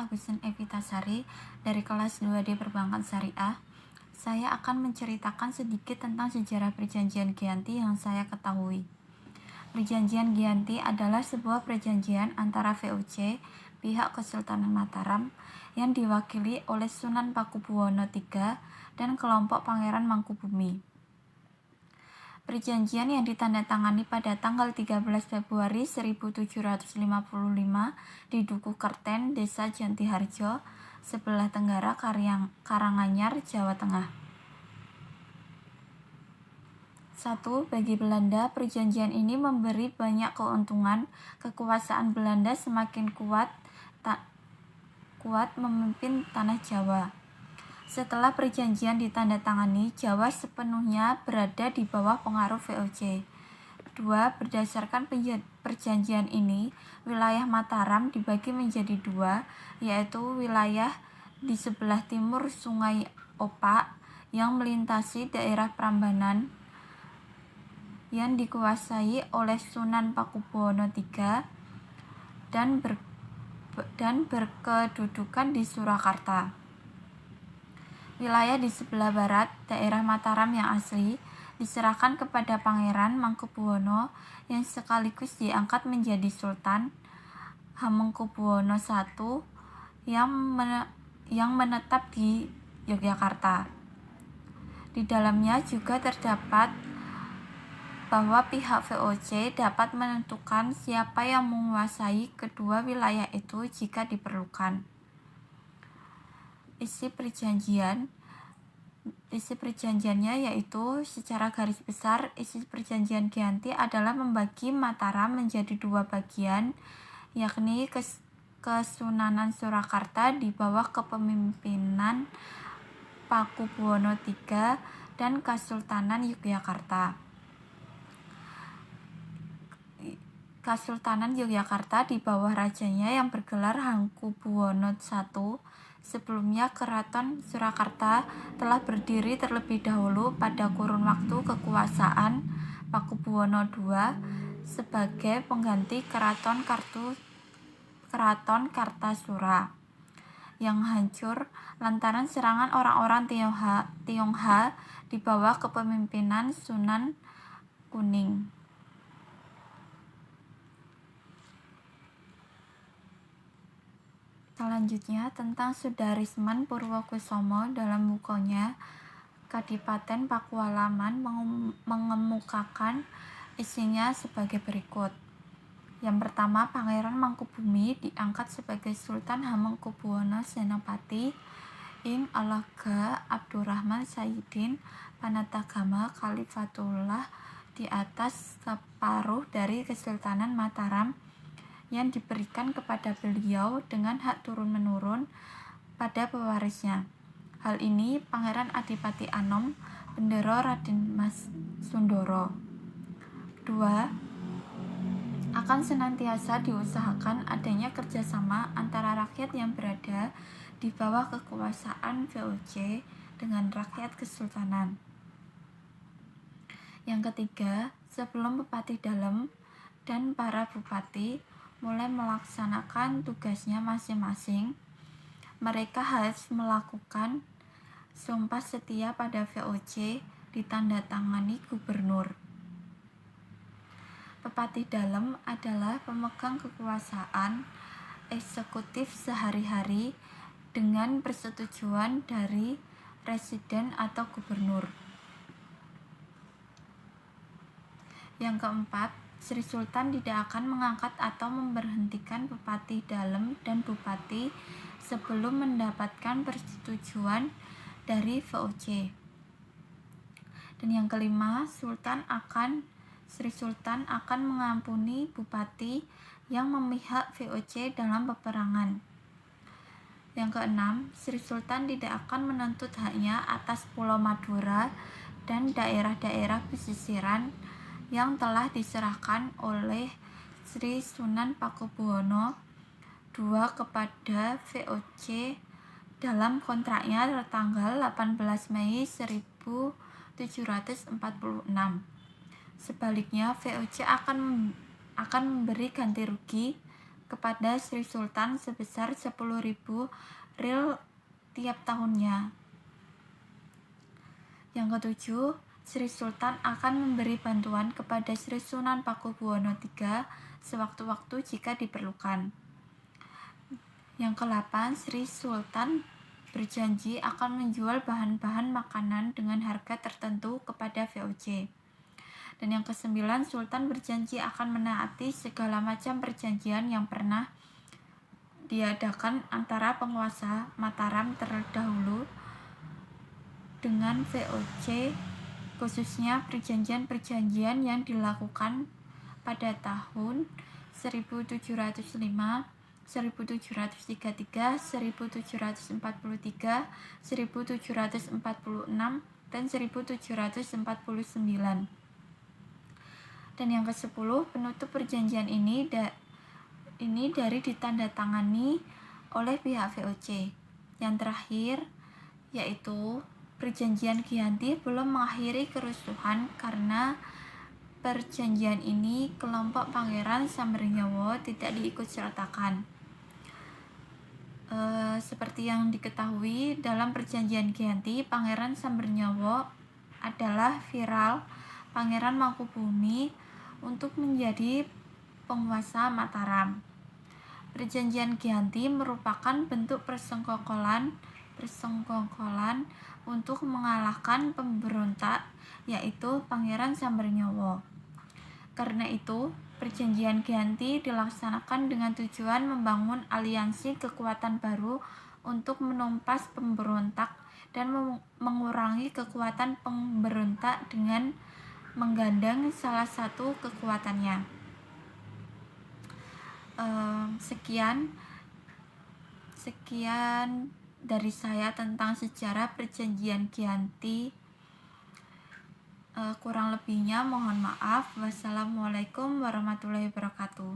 Agustin Evitasari dari kelas 2D Perbankan Syariah. Saya akan menceritakan sedikit tentang sejarah Perjanjian Giyanti yang saya ketahui. Perjanjian Giyanti adalah sebuah perjanjian antara VOC, pihak Kesultanan Mataram, yang diwakili oleh Sunan Pakubuwono III dan kelompok Pangeran Mangkubumi. Perjanjian yang ditandatangani pada tanggal 13 Februari 1755 di Dukuh Kerten, Desa Jantiharjo, sebelah tenggara Karanganyar, Jawa Tengah. 1. Bagi Belanda, perjanjian ini memberi banyak keuntungan. Kekuasaan Belanda semakin kuat memimpin tanah Jawa. Setelah perjanjian ditandatangani, Jawa sepenuhnya berada di bawah pengaruh VOC. 2. Berdasarkan perjanjian ini, wilayah Mataram dibagi menjadi dua, yaitu wilayah di sebelah timur Sungai Opak yang melintasi daerah Prambanan yang dikuasai oleh Sunan Pakubuwono III dan berkedudukan di Surakarta. Wilayah di sebelah barat, daerah Mataram yang asli, diserahkan kepada Pangeran Mangkubwono yang sekaligus diangkat menjadi Sultan Hamengkubuwono I yang menetap di Yogyakarta. Di dalamnya juga terdapat bahwa pihak VOC dapat menentukan siapa yang menguasai kedua wilayah itu jika diperlukan. Isi perjanjiannya yaitu secara garis besar, isi perjanjian Giyanti adalah membagi Mataram menjadi dua bagian, yakni Kesunanan Surakarta di bawah kepemimpinan Pakubuwono III dan Kesultanan Yogyakarta. Kesultanan Yogyakarta di bawah rajanya yang bergelar Hamengkubuwono I. Sebelumnya, Keraton Surakarta telah berdiri terlebih dahulu pada kurun waktu kekuasaan Pakubuwono II sebagai pengganti Keraton Kartasura yang hancur lantaran serangan orang-orang Tionghoa di bawah kepemimpinan Sunan Kuning. Selanjutnya, tentang Sudarisman Purwokusumo dalam bukunya Kadipaten Pakualaman mengemukakan isinya sebagai berikut. Yang pertama, Pangeran Mangkubumi diangkat sebagai Sultan Hamengkubuwono Senopati ing Alaga Abdurrahman Sayyidin Panatagama Khalifatullah di atas separuh dari Kesultanan Mataram yang diberikan kepada beliau dengan hak turun-menurun pada pewarisnya. Hal ini Pangeran Adipati Anom Bendero Raden Mas Sundoro. 2. Akan senantiasa diusahakan adanya kerjasama antara rakyat yang berada di bawah kekuasaan VOC dengan rakyat kesultanan. Yang ketiga, sebelum Bupati Dalem dan para bupati mulai melaksanakan tugasnya masing-masing, mereka harus melakukan sumpah setia pada VOC ditandatangani gubernur. Bupati Dalem adalah pemegang kekuasaan eksekutif sehari-hari dengan persetujuan dari presiden atau gubernur. Yang keempat, Sri Sultan tidak akan mengangkat atau memberhentikan Bupati Dalem dan Bupati sebelum mendapatkan persetujuan dari VOC. Dan yang kelima, Sri Sultan akan mengampuni Bupati yang memihak VOC dalam peperangan. Yang keenam, Sri Sultan tidak akan menuntut haknya atas Pulau Madura dan daerah-daerah pesisiran yang telah diserahkan oleh Sri Sunan Pakubuwono II kepada VOC dalam kontraknya tertanggal 18 Mei 1746. Sebaliknya, VOC akan memberi ganti rugi kepada Sri Sultan sebesar 10.000 ril tiap tahunnya. Yang ketujuh, Sri Sultan akan memberi bantuan kepada Sri Sunan Pakubuwono III sewaktu-waktu jika diperlukan. Yang ke-8, Sri Sultan berjanji akan menjual bahan-bahan makanan dengan harga tertentu kepada VOC. Dan yang ke-9, Sultan berjanji akan menaati segala macam perjanjian yang pernah diadakan antara penguasa Mataram terdahulu dengan VOC, khususnya perjanjian-perjanjian yang dilakukan pada tahun 1705, 1733, 1743, 1746, dan 1749. Dan yang ke-10, penutup perjanjian ini dari ditandatangani oleh pihak VOC. Yang terakhir, yaitu perjanjian Giyanti belum mengakhiri kerusuhan karena perjanjian ini kelompok Pangeran Sambernyawa tidak diikutsertakan. Seperti yang diketahui, dalam perjanjian Giyanti, Pangeran Sambernyawa adalah viral Pangeran Mangkubumi untuk menjadi penguasa Mataram. Perjanjian Giyanti merupakan bentuk persengkokolan untuk mengalahkan pemberontak, yaitu Pangeran Sambernyawa. Karena itu, perjanjian Giyanti dilaksanakan dengan tujuan membangun aliansi kekuatan baru untuk menumpas pemberontak dan mengurangi kekuatan pemberontak dengan menggandeng salah satu kekuatannya. Sekian dari saya tentang sejarah perjanjian Giyanti. Kurang lebihnya mohon maaf. Wassalamualaikum warahmatullahi wabarakatuh.